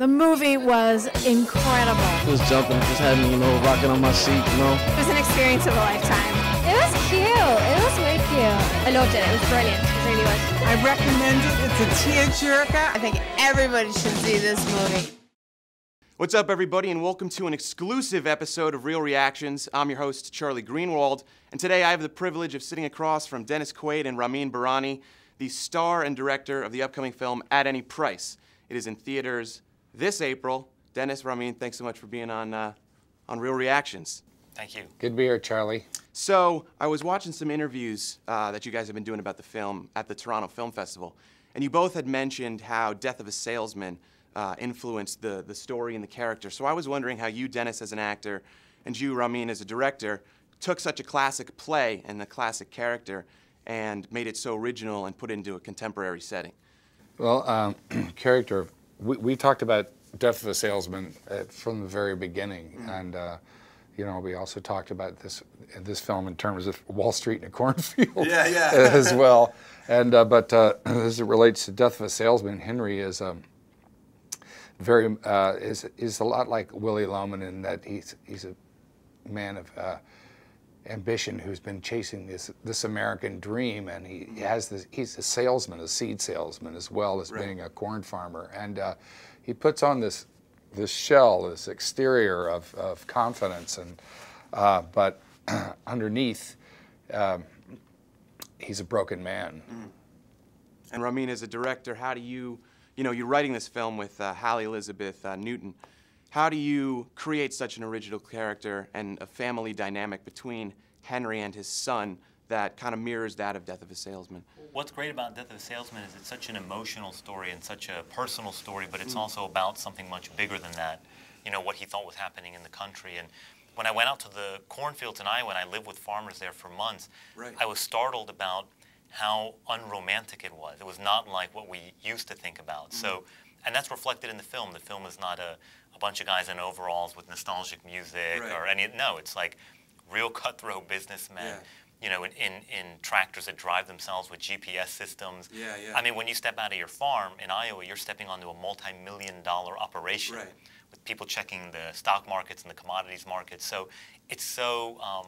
The movie was incredible. Just jumping, just had me, rocking on my seat, It was an experience of a lifetime. It was cute. It was way cute. I loved it. It was brilliant. It was really good. I recommend it. It's a tearjerker. I think everybody should see this movie. What's up, everybody, and welcome to an exclusive episode of Real Reactions. I'm your host, Charlie Greenwald, and today I have the privilege of sitting across from Dennis Quaid and Ramin Bahrani, the star and director of the upcoming film At Any Price. It is in theaters this April. Dennis, Ramin, thanks so much for being on Real Reactions. Thank you. Good to be here, Charlie. So, I was watching some interviews that you guys have been doing about the film at the Toronto Film Festival, and you both had mentioned how Death of a Salesman influenced the story and the character. So I was wondering how you, Dennis, as an actor, and you, Ramin, as a director, took such a classic play and a classic character and made it so original and put it into a contemporary setting. Well, character, we talked about Death of a Salesman from the very beginning, and we also talked about this film in terms of Wall Street in a cornfield as well. And but as it relates to Death of a Salesman, Henry is is a lot like Willy Loman in that he's a man of ambition who's been chasing this American dream, and he's a salesman, a seed salesman, as well as being a corn farmer, and he puts on this shell, this exterior of confidence, and but underneath he's a broken man. And Ramin, as a director, how do you you're writing this film with Hallie Elizabeth Newton. How do you create such an original character and a family dynamic between Henry and his son that kind of mirrors that of Death of a Salesman? What's great about Death of a Salesman is it's such an emotional story and such a personal story, but it's also about something much bigger than that. What he thought was happening in the country. And when I went out to the cornfields in Iowa, and I lived with farmers there for months, I was startled about how unromantic it was. It was not like what we used to think about. So, and that's reflected in the film. The film is not a bunch of guys in overalls with nostalgic music or any. No, it's like real cutthroat businessmen. In tractors that drive themselves with GPS systems. I mean, when you step out of your farm in Iowa, you're stepping onto a multi-million-dollar operation with people checking the stock markets and the commodities markets. So it's so.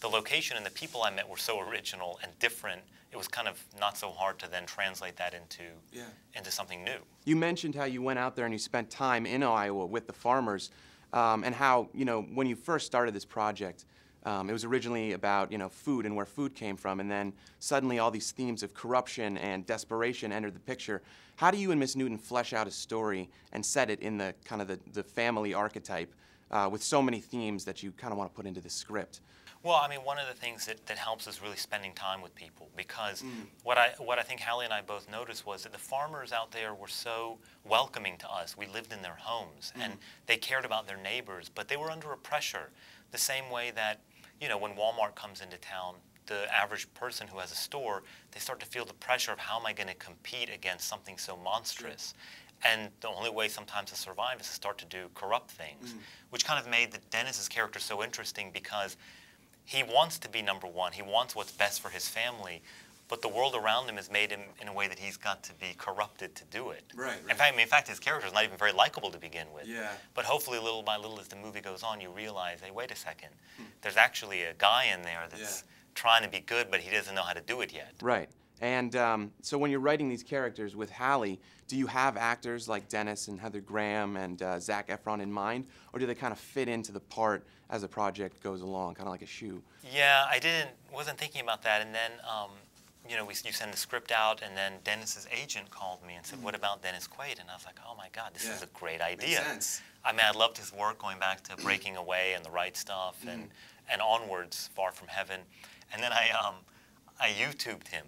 The location and the people I met were so original and different. It was kind of not so hard to then translate that into something new. You mentioned how you went out there and you spent time in Iowa with the farmers, and how when you first started this project, it was originally about food and where food came from, and then suddenly all these themes of corruption and desperation entered the picture. How do you and Miss Newton flesh out a story and set it in the kind of the family archetype with so many themes that you kind of want to put into the script? Well, I mean, one of the things that helps is really spending time with people, because what I think Hallie and I both noticed was that the farmers out there were so welcoming to us. We lived in their homes, and they cared about their neighbors, but they were under a pressure, the same way that, when Walmart comes into town, the average person who has a store, they start to feel the pressure of how am I going to compete against something so monstrous. And the only way sometimes to survive is to start to do corrupt things, which kind of made Dennis's character so interesting, because he wants to be number one. He wants what's best for his family, but the world around him has made him in a way that he's got to be corrupted to do it. In fact, his character is not even very likable to begin with. But hopefully, little by little, as the movie goes on, you realize, hey, wait a second. There's actually a guy in there that's trying to be good, but he doesn't know how to do it yet. Right. And so when you're writing these characters with Hallie, do you have actors like Dennis and Heather Graham and Zac Efron in mind, or do they kind of fit into the part as the project goes along, kind of like a shoe? Yeah, wasn't thinking about that, and then you send the script out, and then Dennis's agent called me and said, "What about Dennis Quaid?" And I was like, "Oh my God, this is a great idea." Makes sense. I mean, I loved his work going back to Breaking Away and The Right Stuff and onwards, Far From Heaven, and then I YouTubed him.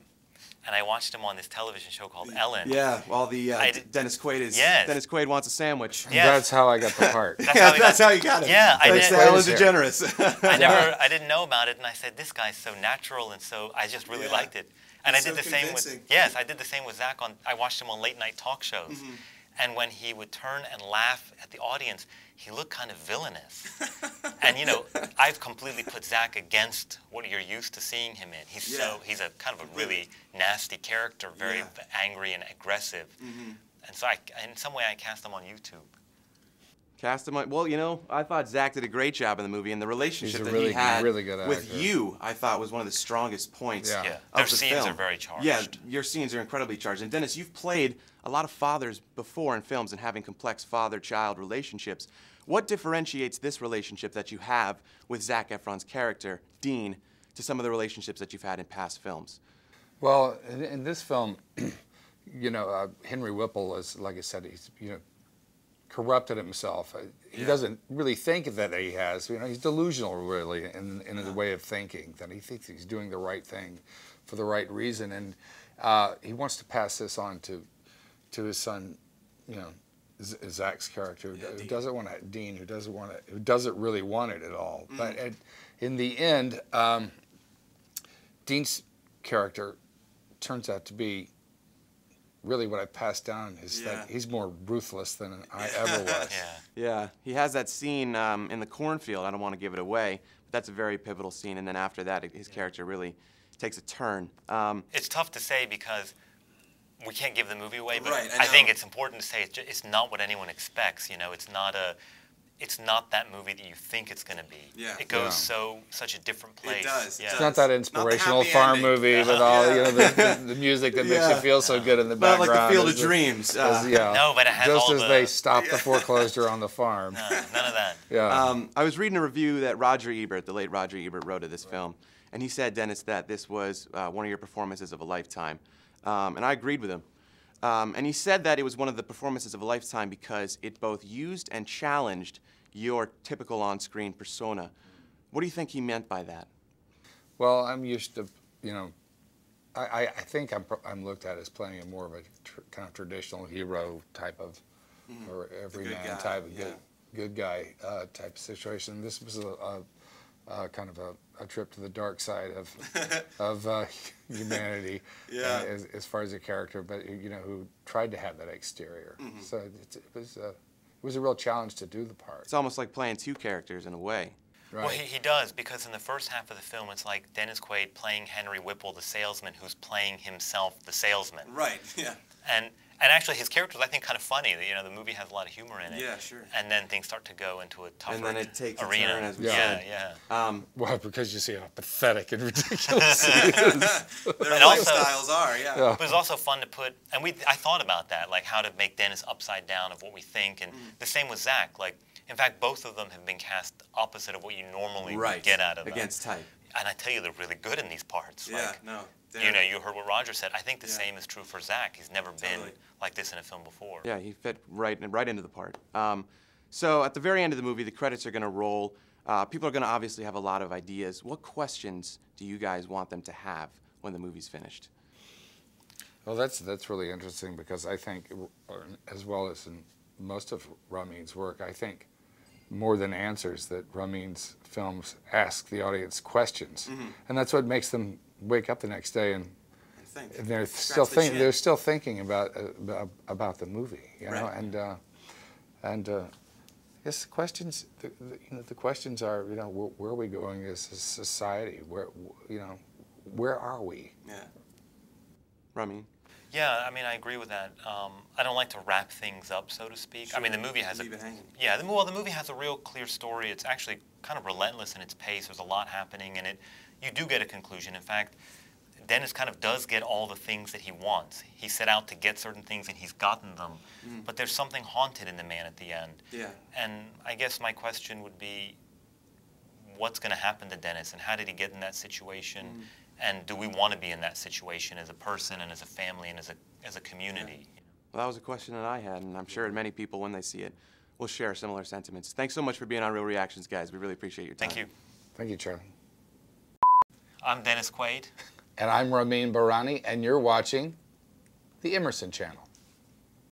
And I watched him on this television show called Ellen. Yeah, well, Dennis Quaid is. Yes. Dennis Quaid wants a sandwich. Yes. That's how I got the part. That's how you got it. Yeah, Ellen DeGeneres. I didn't know about it, and I said, this guy's so natural, and so I just really liked it. And I did the same with. Yes, I did the same with Zac. I watched him on late night talk shows, and when he would turn and laugh at the audience, he looked kind of villainous. And I've completely put Zac against what you're used to seeing him in. He's a kind of a really nasty character, very angry and aggressive. And so in some way I cast him on YouTube. Cast him. Well, you know, I thought Zach did a great job in the movie, and the relationship that really- he had really good with actor. you, I thought, was one of the strongest points Yeah. Yeah, of their the scenes film. are very charged. Yeah, your scenes are incredibly charged. And Dennis, you've played a lot of fathers before in films and having complex father-child relationships. What differentiates this relationship that you have with Zac Efron's character, Dean, to some of the relationships that you've had in past films? Well, in this film, you know, Henry Whipple is, like I said, he's, you know, corrupted himself. He doesn't really think that he has. You know, he's delusional, really, in the way of thinking, that he thinks he's doing the right thing for the right reason, and he wants to pass this on to his son, you know, Zach's character, who doesn't want to, Dean, who doesn't really want it at all. But in the end, Dean's character turns out to be really what I passed down is that he's more ruthless than I ever was. Yeah, he has that scene in the cornfield. I don't want to give it away, but that's a very pivotal scene. And then after that, his character really takes a turn. It's tough to say because we can't give the movie away, but Right, I think it's important to say it's not what anyone expects. You know, it's not that movie that you think it's going to be. Yeah. It goes such a different place. It does. Yeah. It's not that inspirational happy farm ending. movie with all you know the music that makes you feel so good in the Not background. like the Field of as Dreams. No, but it has just all as the- they stop the foreclosure on the farm. None of that. Yeah. I was reading a review that Roger Ebert, the late Roger Ebert, wrote of this film, and he said, Dennis, that this was one of your performances of a lifetime, and I agreed with him. And he said that it was one of the performances of a lifetime because it both used and challenged your typical on-screen persona. What do you think he meant by that? Well, I'm used to, you know, I think I'm looked at as playing a more of a kind of traditional hero type of, or everyman type of good guy type of situation. This was a kind of a trip to the dark side of humanity as far as a character, but you know, who tried to have that exterior. So it was a real challenge to do the part. It's almost like playing two characters in a way. Right. Well, he does, because in the first half of the film, it's like Dennis Quaid playing Henry Whipple, the salesman, who's playing himself, the salesman. Right, yeah. And actually, his character's, I think, kind of funny. You know, the movie has a lot of humor in it. Yeah, sure. And then things start to go into a tougher And then it takes arena. a turn, as we yeah, said. yeah. Well, because you see how pathetic and ridiculous it is. Their And also- lifestyles are, Yeah. But it was also fun to put, and I thought about that, like how to make Dennis upside down of what we think, and the same with Zach. Like, in fact, both of them have been cast opposite of what you normally would get out of them. Against type. And I tell you, they're really good in these parts. Yeah, Like, no. you know, you heard what Roger said. I think the same is true for Zach. He's never been like this in a film before. Yeah, he fit right into the part. So at the very end of the movie, the credits are going to roll. People are going to obviously have a lot of ideas. What questions do you guys want them to have when the movie's finished? Well, that's really interesting because I think, as well as in most of Ramin's work, I think more than answers that Ramin's films ask the audience questions, and that's what makes them wake up the next day and they're still they're still thinking about the movie, you know, and yes, the questions the questions are, you know, where are we going as a society? Where are we? Yeah. Ramin? Yeah, I mean, I agree with that. I don't like to wrap things up, so to speak. I mean, the movie has Leave it hanging. Yeah, the movie has a real clear story. It's actually kind of relentless in its pace. There's a lot happening, and you do get a conclusion. In fact, Dennis kind of does get all the things that he wants. He set out to get certain things, and he's gotten them. But there's something haunted in the man at the end. Yeah. And I guess my question would be, what's going to happen to Dennis, and how did he get in that situation? And do we want to be in that situation as a person and as a family and as a community? Yeah. Well, that was a question that I had, and I'm sure many people, when they see it, will share similar sentiments. Thanks so much for being on Real Reactions, guys. We really appreciate your time. Thank you. Thank you, Charlie. I'm Dennis Quaid. And I'm Ramin Bahrani, and you're watching the Emerson Channel.